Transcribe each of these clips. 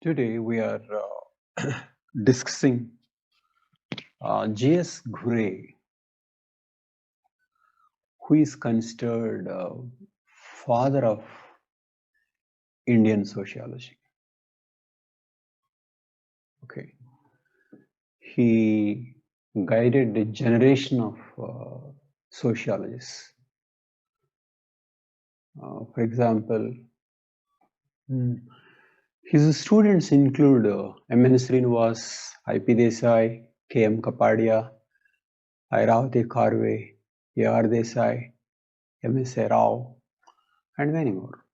Today we are discussing J.S. Ghurye, who is considered father of Indian sociology. Okay, he guided a generation of sociologists. For example, his students include M.N. Srinivas, I.P. Desai, K.M. Kapadia, Airavati Karve, A.R. Desai, M.S. Rao, and many more.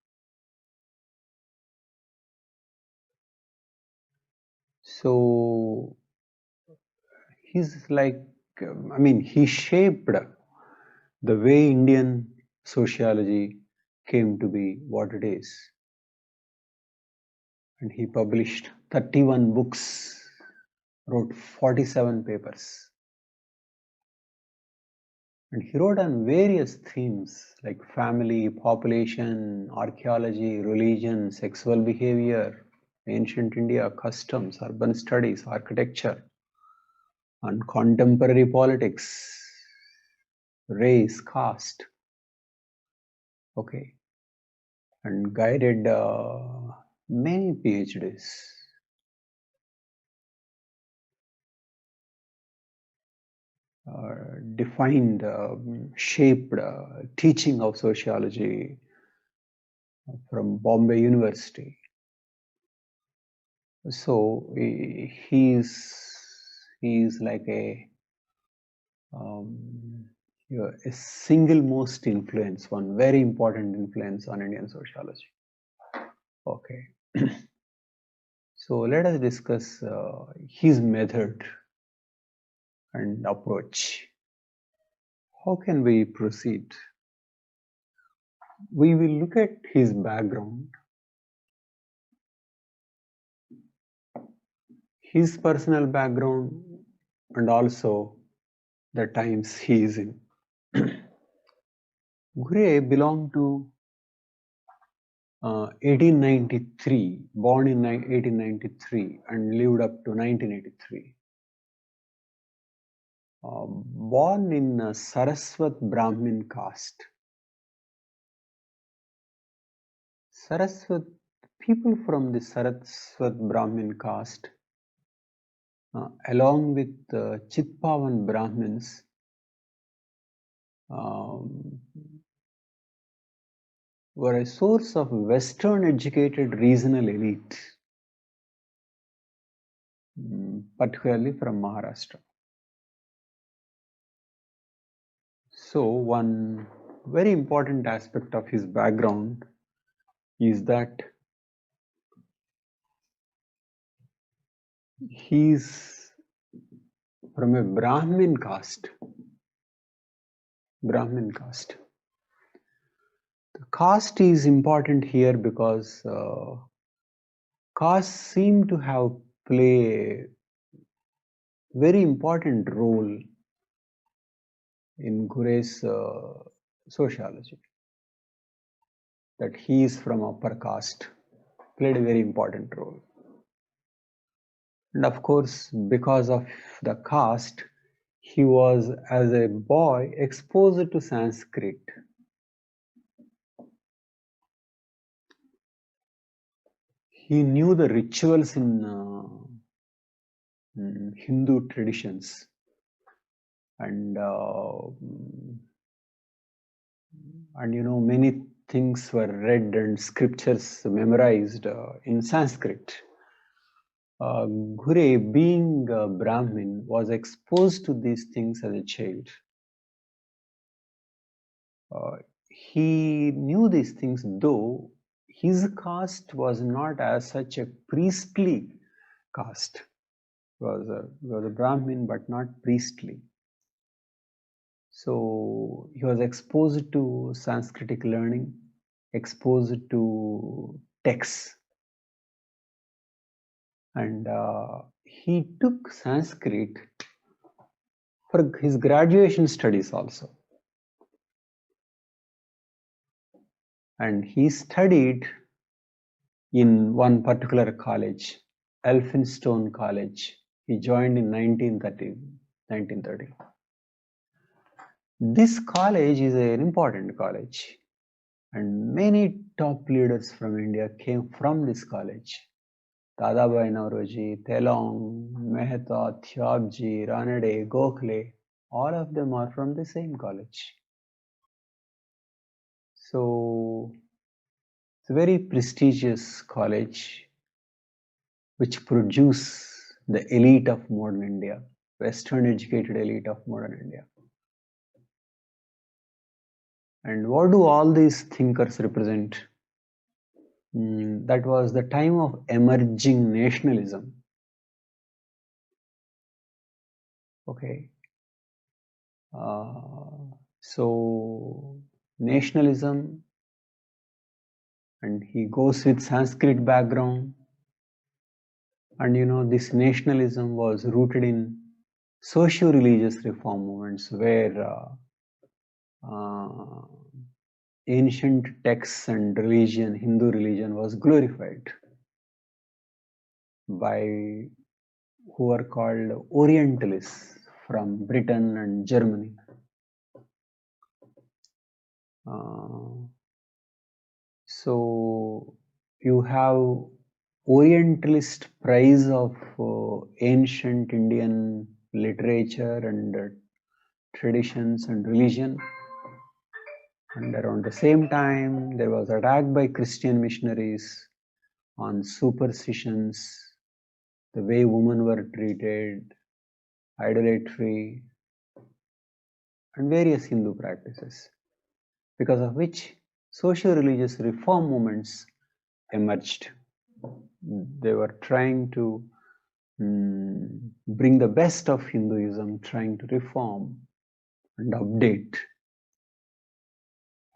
So he's like, he shaped the way Indian sociology came to be what it is. And he published 31 books, wrote 47 papers. And he wrote on various themes like family, population, archaeology, religion, sexual behavior, ancient India, customs, urban studies, architecture, on contemporary politics, race, caste. Okay. And guided many PhDs. Defined, shaped teaching of sociology from Bombay University. So he's like a single most influence, one very important influence on Indian sociology. Okay. So let us discuss his method and approach. How can we proceed? We will look at his background, his personal background, and also the times he is in. Ghurye belonged to 1893, born in 1893 and lived up to 1983. Born in Saraswat Brahmin caste. People from the Saraswat Brahmin caste, along with Chitpavan Brahmins, were a source of Western educated regional elite, particularly from Maharashtra. So one very important aspect of his background is that he is from a Brahmin caste. The caste is important here because castes seem to have played a very important role in Ghurye's sociology. That he is from upper caste played a very important role. And of course, because of the caste, he was, as a boy, exposed to Sanskrit. He knew the rituals in Hindu traditions, and many things were read and scriptures memorized in Sanskrit. Ghurye, being a Brahmin, was exposed to these things as a child. He knew these things, though his caste was not as such a priestly caste. He was a Brahmin, but not priestly. So he was exposed to Sanskritic learning, exposed to texts, and he took Sanskrit for his graduation studies also. And he studied in one particular college, Elphinstone College. He joined in 1930. This college is an important college, and many top leaders from India came from this college. Dadabhai Nauroji, Telong, Mehta, Thyabji, Ranade, Gokhale, all of them are from the same college. So it's a very prestigious college which produce the elite of modern India, Western educated elite of modern India. And what do all these thinkers represent? That was the time of emerging nationalism. Okay. So nationalism, and he goes with Sanskrit background, and this nationalism was rooted in socio-religious reform movements where ancient texts and religion, Hindu religion, was glorified by who are called Orientalists from Britain and Germany. So you have Orientalist praise of ancient Indian literature and traditions and religion, and around the same time there was attack by Christian missionaries on superstitions, the way women were treated, idolatry, and various Hindu practices, because of which socio-religious reform movements emerged. They were trying to bring the best of Hinduism, trying to reform and update.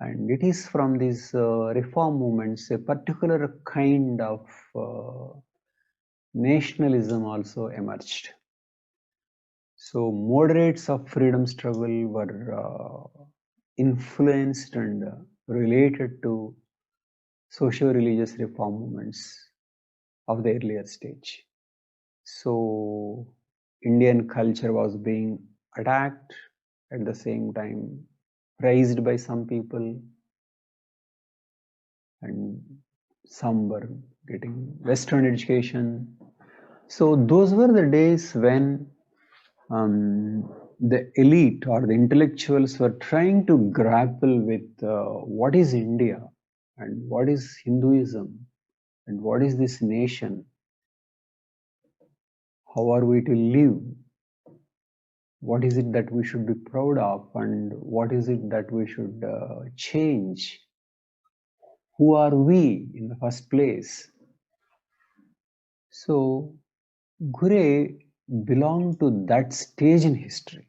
And it is from these reform movements a particular kind of nationalism also emerged. So moderates of freedom struggle were influenced and related to socio-religious reform movements of the earlier stage. So Indian culture was being attacked, at the same time praised by some people, and some were getting Western education. So those were the days when the elite or the intellectuals were trying to grapple with what is India and what is Hinduism and what is this nation. How are we to live? What is it that we should be proud of, and what is it that we should change? Who are we in the first place? So Ghurye belonged to that stage in history.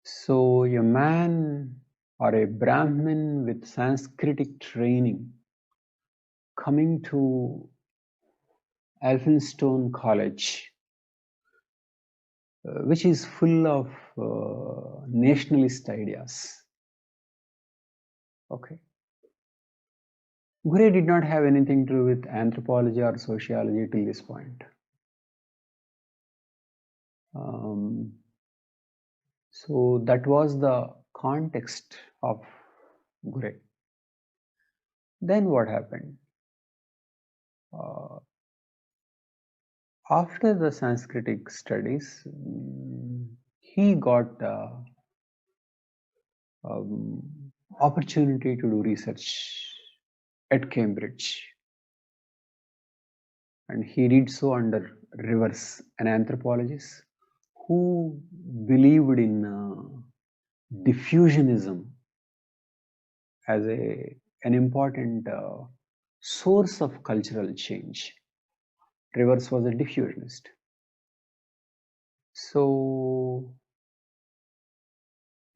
So a man or a Brahmin with Sanskritic training coming to Elphinstone College, which is full of nationalist ideas. Okay. Ghurye did not have anything to do with anthropology or sociology till this point. So that was the context of Ghurye. Then what happened? After the Sanskritic studies, he got opportunity to do research at Cambridge, and he did so under Rivers, an anthropologist who believed in diffusionism as an important source of cultural change. Rivers was a diffusionist. So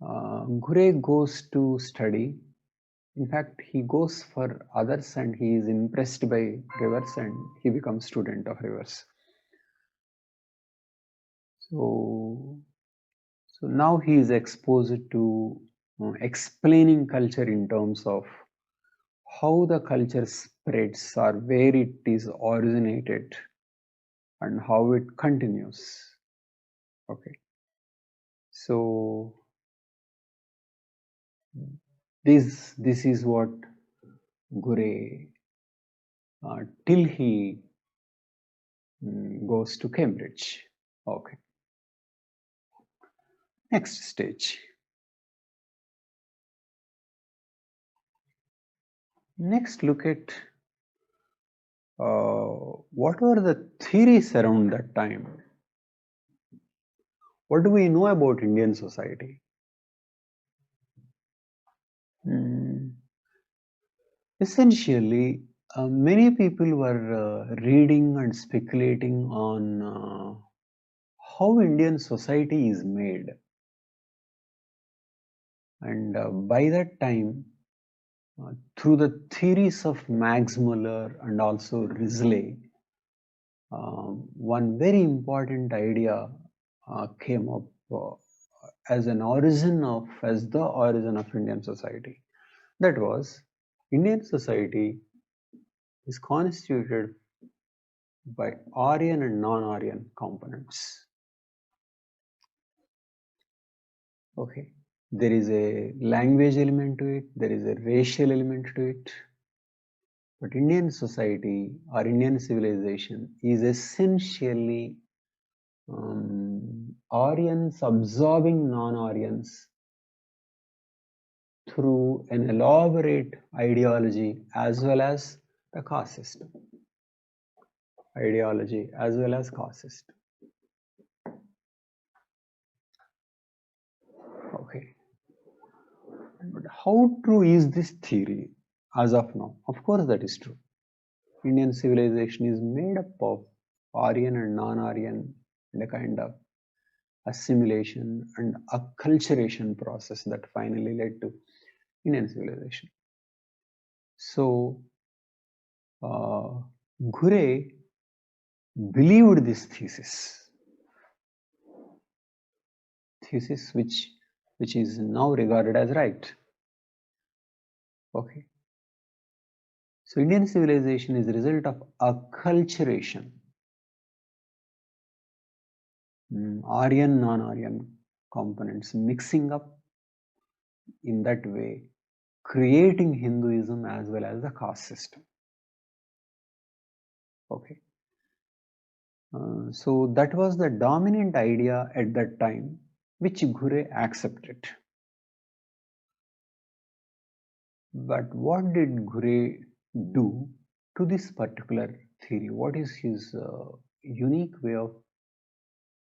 Ghurye goes to study. In fact, he goes for others and he is impressed by Rivers and he becomes student of Rivers. So now he is exposed to explaining culture in terms of how the culture spreads or where it is originated and how it continues. Okay. So this is what Ghurye till he goes to Cambridge. Okay. Next stage. Next, look at what were the theories around that time. What do we know about Indian society? Essentially, many people were reading and speculating on how Indian society is made. And by that time, through the theories of Max Muller and also Risley, one very important idea came up as the origin of Indian society. That was, Indian society is constituted by Aryan and non-Aryan components. Okay, there is a language element to it, there is a racial element to it, but Indian society or Indian civilization is essentially Aryans absorbing non-Aryans through an elaborate ideology as well as the caste system. Ideology as well as caste system. Okay. But how true is this theory as of now? Of course, that is true. Indian civilization is made up of Aryan and non-Aryan and a kind of assimilation and acculturation process that finally led to Indian civilization. So, Ghurye believed this thesis which is now regarded as right. Okay. So Indian civilization is a result of acculturation. Aryan, non-Aryan components mixing up in that way, creating Hinduism as well as the caste system. Okay. So that was the dominant idea at that time, which Ghurye accepted. But what did Ghurye do to this particular theory? What is his unique way of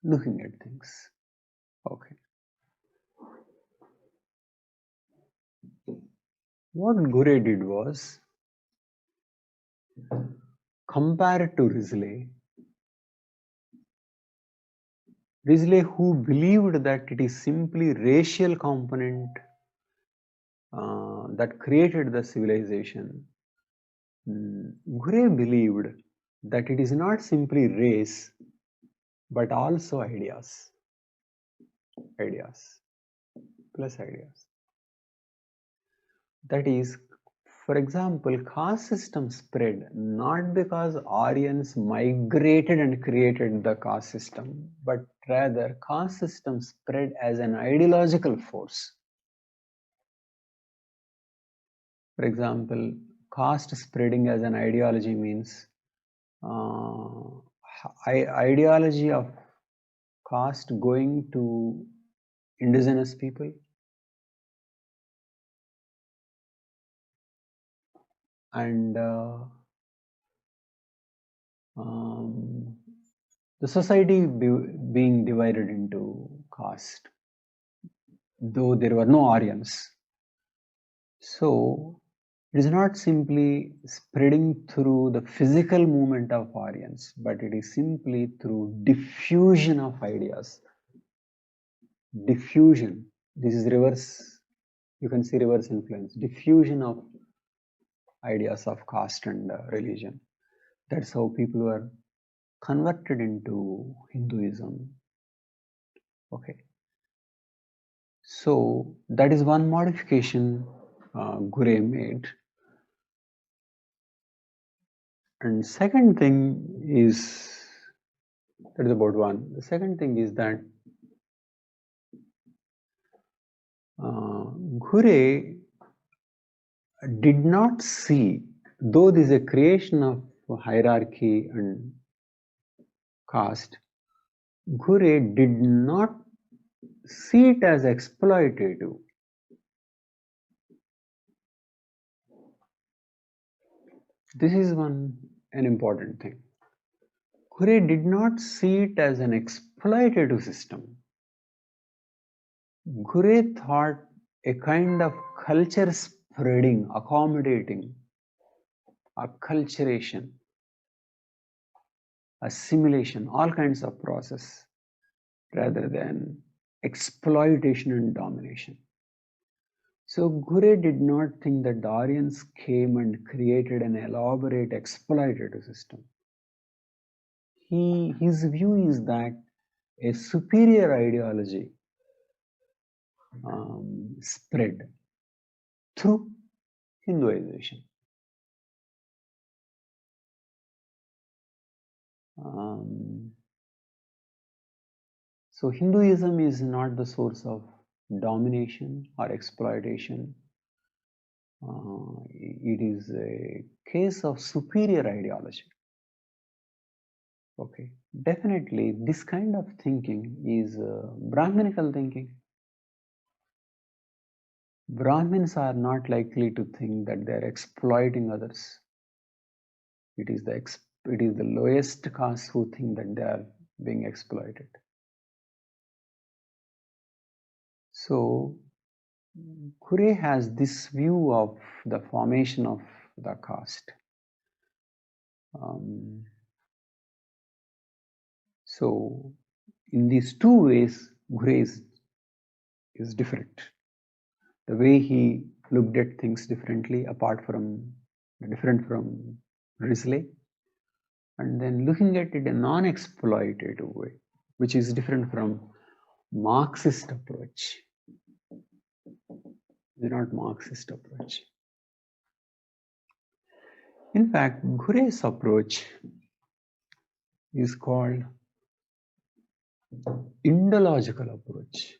looking at things? Okay. What Ghurye did was, compared to Risley, who believed that it is simply racial component that created the civilization, Ghurye believed that it is not simply race, but also ideas plus ideas. That is, for example, caste system spread not because Aryans migrated and created the caste system, but rather caste system spread as an ideological force. For example, caste spreading as an ideology means ideology of caste going to indigenous people, and the society being divided into caste, though there were no Aryans. So it is not simply spreading through the physical movement of Aryans, but it is simply through diffusion of ideas. Diffusion. This is reverse. You can see reverse influence. Diffusion of ideas of caste and religion. That's how people were converted into Hinduism. Okay. So that is one modification Ghurye made. And second thing is, that is about one. The second thing is that Ghurye did not see, though this is a creation of hierarchy and caste, Ghurye did not see it as exploitative. This is an important thing. Ghurye did not see it as an exploitative system. Ghurye thought a kind of culture spreading, accommodating, acculturation, assimilation, all kinds of process, rather than exploitation and domination. So Ghurye did not think that the Aryans came and created an elaborate exploitative system. His view is that a superior ideology spread through Hinduization. So Hinduism is not the source of domination or exploitation. It is a case of superior ideology. Okay, definitely this kind of thinking is Brahminical thinking. Brahmins are not likely to think that they are exploiting others. It is the lowest caste who think that they are being exploited. So Ghurye has this view of the formation of the caste. So in these two ways, Ghurye is different. The way he looked at things different from Risley, and then looking at it in a non-exploitative way, which is different from Marxist approach. It's not Marxist approach. In fact, Ghurye's approach is called Indological approach.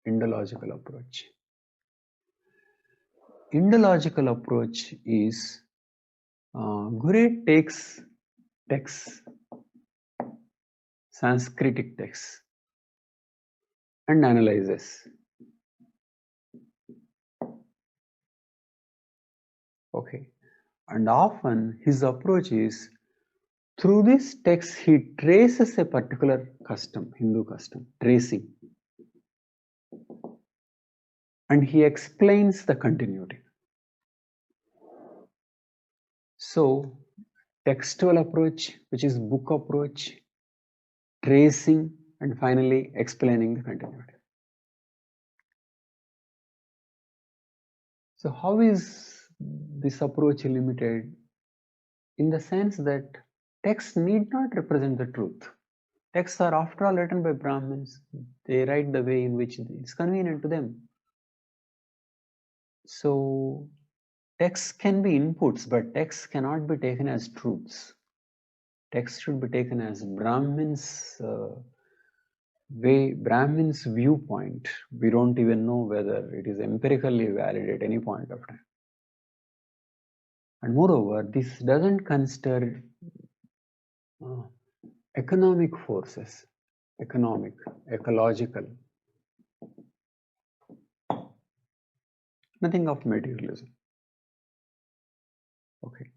Indological approach. Indological approach is Ghurye takes texts, Sanskritic texts, and analyzes. Okay, and often his approach is, through this text he traces a particular custom, Hindu custom, tracing, and he explains the continuity. So textual approach, which is book approach, tracing, and finally explaining the continuity. So how is this approach limited? In the sense that texts need not represent the truth. Texts are after all written by Brahmins. They write the way in which it's convenient to them. So texts can be inputs, but texts cannot be taken as truths. Text should be taken as Brahmins' viewpoint. We don't even know whether it is empirically valid at any point of time. And moreover, this doesn't consider economic forces, economic, ecological, nothing of materialism. Okay.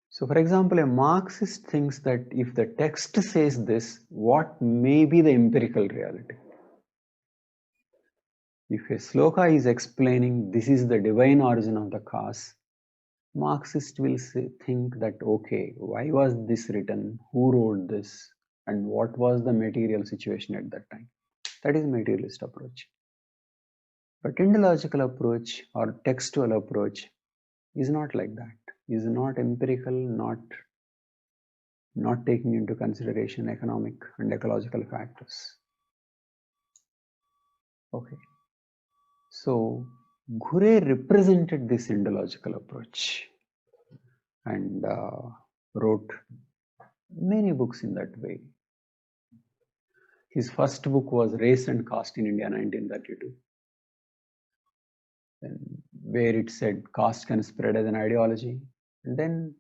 So for example, a Marxist thinks that if the text says this, what may be the empirical reality? If a sloka is explaining this is the divine origin of the caste, Marxist will think that, okay, why was this written? Who wrote this? And what was the material situation at that time? That is materialist approach. But Indological approach or textual approach is not like that. Is not empirical, not taking into consideration economic and ecological factors. Okay. So Ghurye represented this Indological approach. and wrote many books in that way. His first book was Race and Caste in India, 1932, where it said caste can spread as an ideology. And then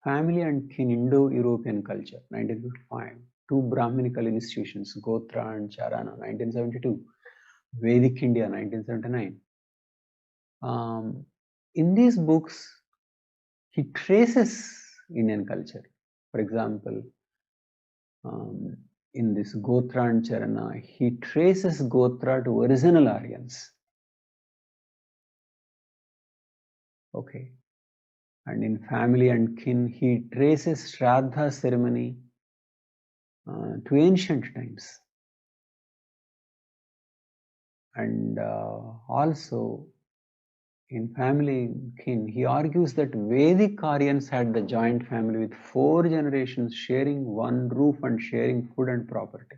Family and Kin Indo-European Culture, 1955. Two Brahminical institutions, Gotra and Charana, 1972. Vedic India, 1979. In these books, he traces Indian culture. For example, in this Gotra and Charana, he traces Gotra to original Aryans. Okay. And in Family and Kin, he traces Shraddha ceremony to ancient times. And also in Family and Kin, he argues that Vedic Aryans had the joint family with 4 generations sharing one roof and sharing food and property.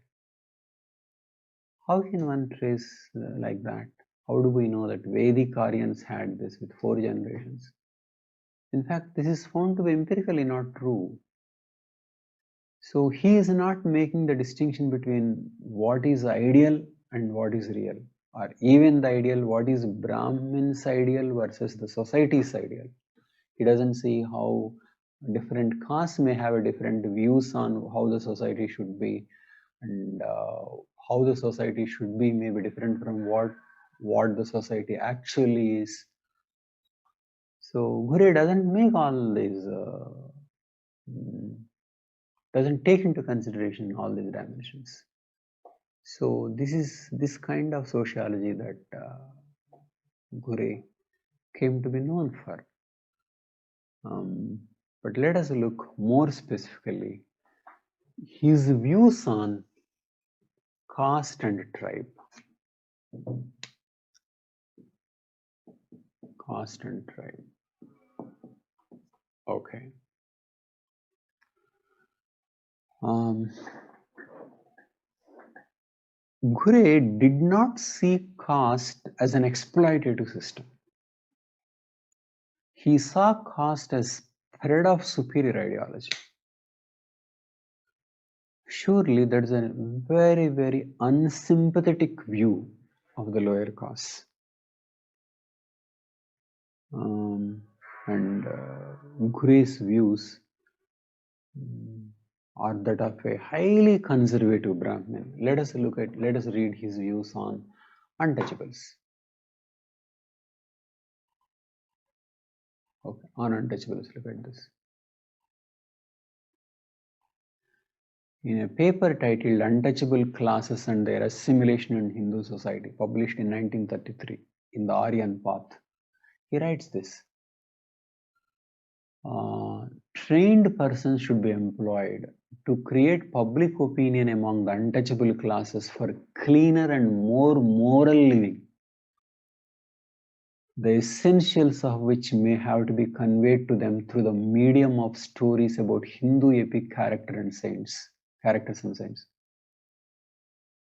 How can one trace like that? How do we know that Vedic Aryans had this with 4 generations? In fact, this is found to be empirically not true. So he is not making the distinction between what is ideal and what is real, or even the ideal, what is Brahmin's ideal versus the society's ideal. He doesn't see how different castes may have a different views on how the society should be, and how the society should be may be different from what the society actually is. So Ghurye doesn't make all these, doesn't take into consideration all these dimensions. So this is this kind of sociology that Ghurye came to be known for. But let us look more specifically his views on caste and tribe. Caste and tribe. Okay. Ghurye did not see caste as an exploitative system. He saw caste as thread of superior ideology. Surely that is a very, very unsympathetic view of the lower castes. And Ghurye's views are that of a highly conservative Brahmin. Let us read his views on untouchables. Okay, on untouchables, look at this. In a paper titled Untouchable Classes and Their Assimilation in Hindu Society, published in 1933 in the Aryan Path, he writes this. Trained persons should be employed to create public opinion among the untouchable classes for cleaner and more moral living, the essentials of which may have to be conveyed to them through the medium of stories about Hindu epic characters and saints.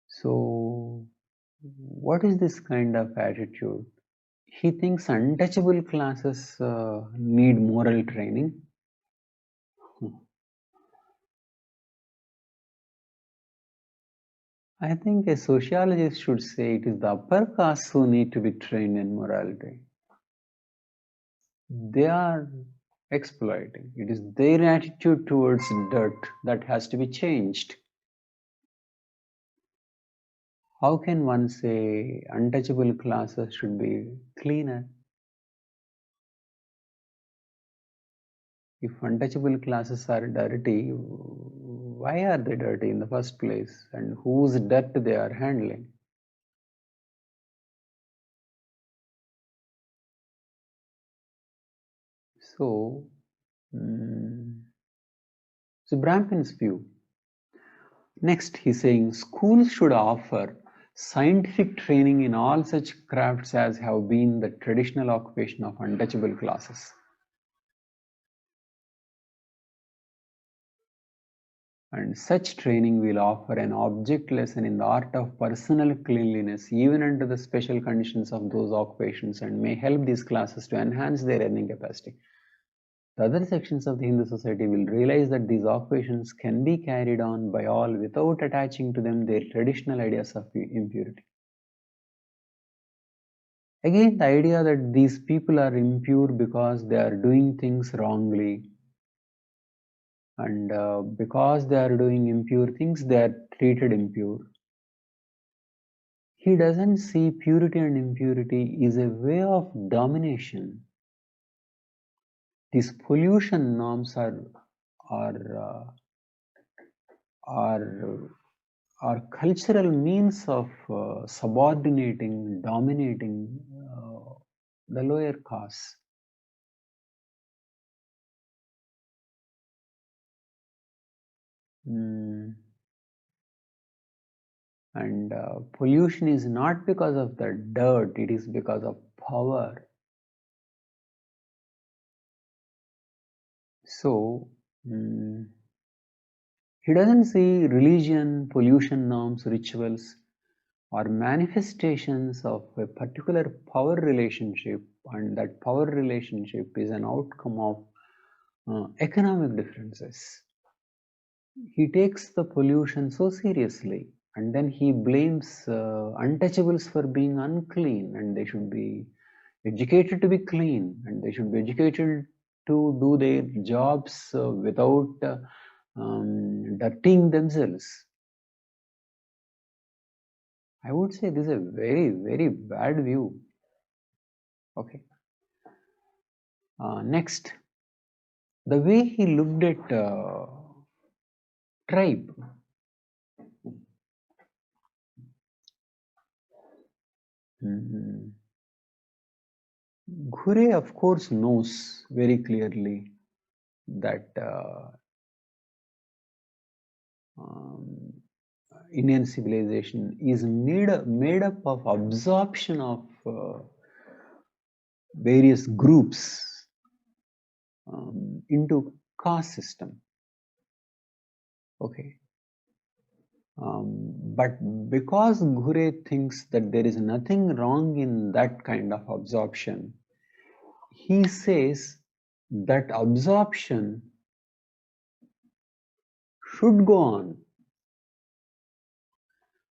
So, what is this kind of attitude? He thinks untouchable classes need moral training. I think a sociologist should say it is the upper castes who need to be trained in morality. They are exploiting. It is their attitude towards dirt that has to be changed. How can one say untouchable classes should be cleaner? If untouchable classes are dirty, why are they dirty in the first place? And whose dirt they are handling? So, Brahmin's view. Next, he's saying schools should offer scientific training in all such crafts as have been the traditional occupation of untouchable classes. And such training will offer an object lesson in the art of personal cleanliness, even under the special conditions of those occupations, and may help these classes to enhance their earning capacity. The other sections of the Hindu society will realize that these occupations can be carried on by all without attaching to them their traditional ideas of impurity. Again, the idea that these people are impure because they are doing things wrongly, and because they are doing impure things, they are treated impure. He doesn't see purity and impurity is a way of domination. These pollution norms are cultural means of subordinating, dominating the lower castes. And pollution is not because of the dirt, it is because of power. So, he doesn't see religion, pollution norms, rituals, or manifestations of a particular power relationship, and that power relationship is an outcome of economic differences. He takes the pollution so seriously, and then he blames untouchables for being unclean, and they should be educated to be clean, and they should be educated to do their jobs without dirtying themselves. I would say this is a very, very bad view. Okay. Next, the way he looked at tribe. Ghurye, of course, knows very clearly that Indian civilization is made up of absorption of various groups into caste system. Okay. But because Ghurye thinks that there is nothing wrong in that kind of absorption, he says that absorption should go on,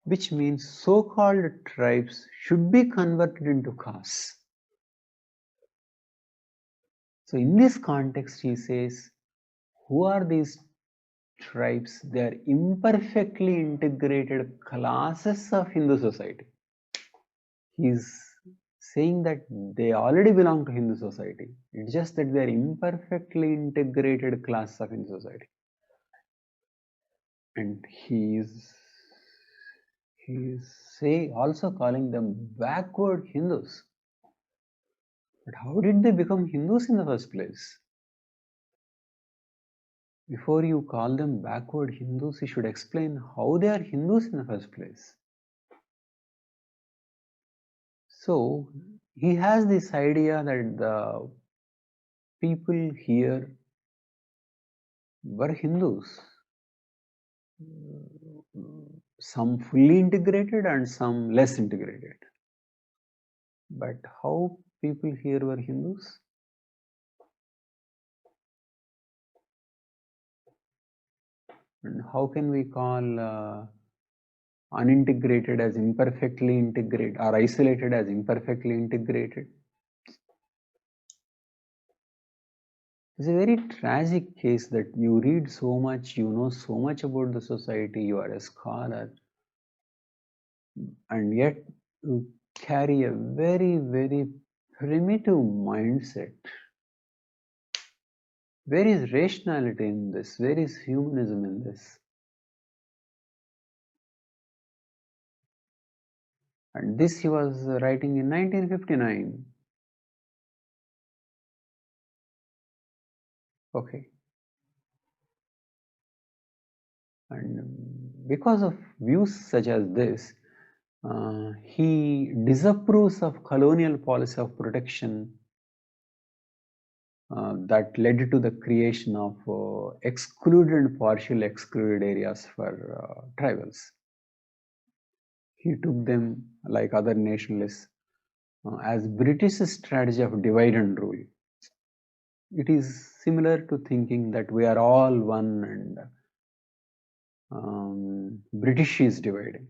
which means so-called tribes should be converted into castes. So in this context, he says, who are these tribes? They are imperfectly integrated classes of Hindu society. He is saying that they already belong to Hindu society. It's just that they are imperfectly integrated classes of Hindu society. And he is also calling them backward Hindus. But how did they become Hindus in the first place? Before you call them backward Hindus, you should explain how they are Hindus in the first place. So he has this idea that the people here were Hindus, some fully integrated and some less integrated. But how people here were Hindus? And how can we call unintegrated as imperfectly integrated, or isolated as imperfectly integrated? It's a very tragic case that you read so much, you know so much about the society, you are a scholar, and yet you carry a very, very primitive mindset. Where is rationality in this? Where is humanism in this? And this he was writing in 1959. Okay. And because of views such as this, he disapproves of colonial policy of protection that led to the creation of excluded and partially excluded areas for tribals. He took them, like other nationalists, as British strategy of divide and rule. It is similar to thinking that we are all one and British is dividing.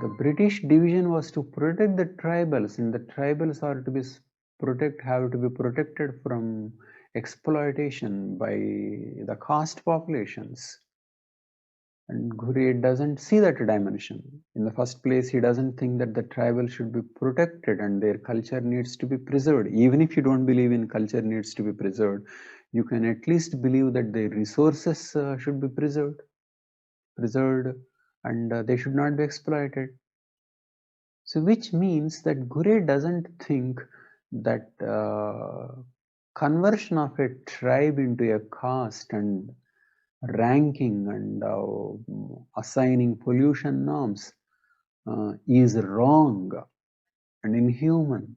The British division was to protect the tribals, and the tribals are to be have to be protected from exploitation by the caste populations. And Ghurye doesn't see that dimension. In the first place, he doesn't think that the tribal should be protected and their culture needs to be preserved. Even if you don't believe in culture needs to be preserved, you can at least believe that their resources should be preserved, and they should not be exploited. So which means that Ghurye doesn't think that conversion of a tribe into a caste and ranking and assigning pollution norms is wrong and inhuman.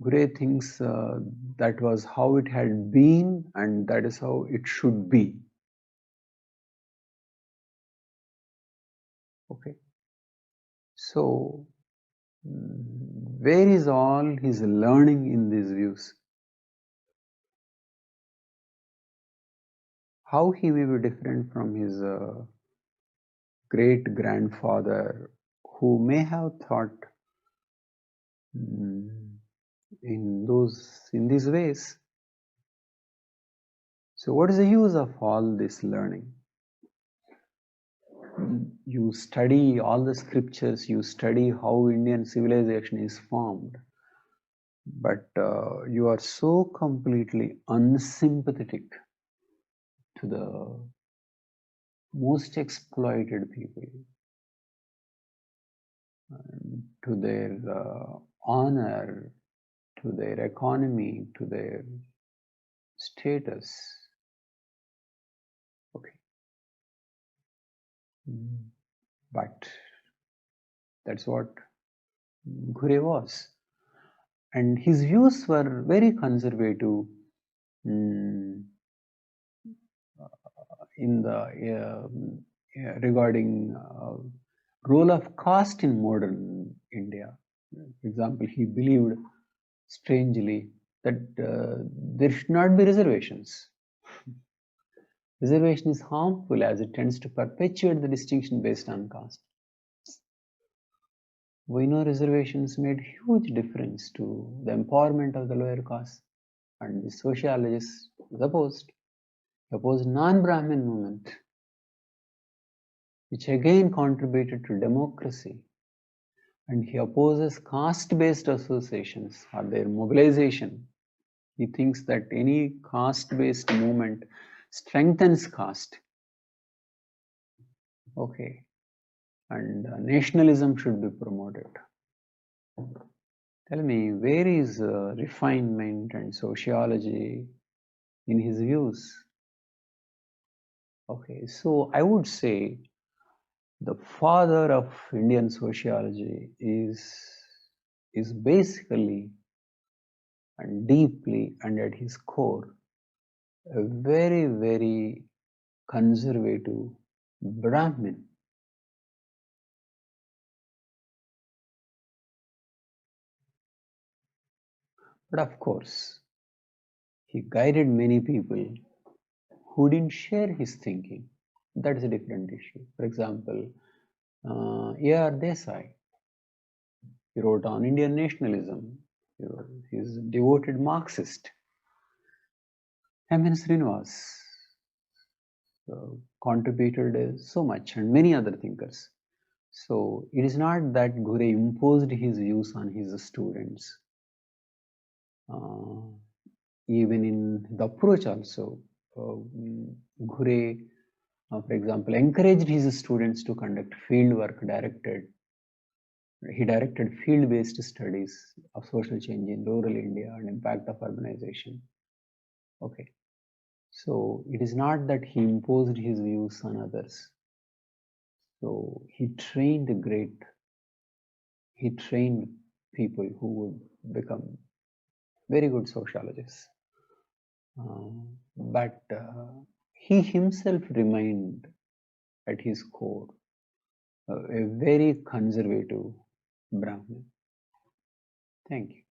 Ghurye thinks that was how it had been and that is how it should be. Okay. So, where is all his learning in these views? How he may be different from his great grandfather, who may have thought in these ways. So, what is the use of all this learning? You study all the scriptures, you study how Indian civilization is formed, but you are so completely unsympathetic to the most exploited people, to their honor, to their economy, to their status. Okay. But that's what Ghurye was. And his views were very conservative in the regarding role of caste in modern India. For example, he believed strangely that there should not be reservations. Reservation is harmful as it tends to perpetuate the distinction based on caste. We know reservations made huge difference to the empowerment of the lower caste, and the sociologists opposed non-Brahmin movement, which again contributed to democracy. And he opposes caste-based associations or their mobilization. He thinks that any caste-based movement strengthens caste. Okay. And nationalism should be promoted. Tell me, where is refinement and sociology in his views? Okay, so I would say the father of Indian sociology is basically and deeply and at his core a very, very conservative Brahmin. But of course, he guided many people who didn't share his thinking. That is a different issue. For example, A.R. Desai, he wrote on Indian nationalism. He is a devoted Marxist. M.N. Srinivas contributed so much, and many other thinkers. So it is not that Ghurye imposed his views on his students. Even in the approach also, Ghurye, for example, encouraged his students to conduct fieldwork He directed field-based studies of social change in rural India and impact of urbanization. Okay. So it is not that he imposed his views on others. So he trained people who would become very good sociologists. But he himself remained at his core a very conservative Brahmin. Thank you.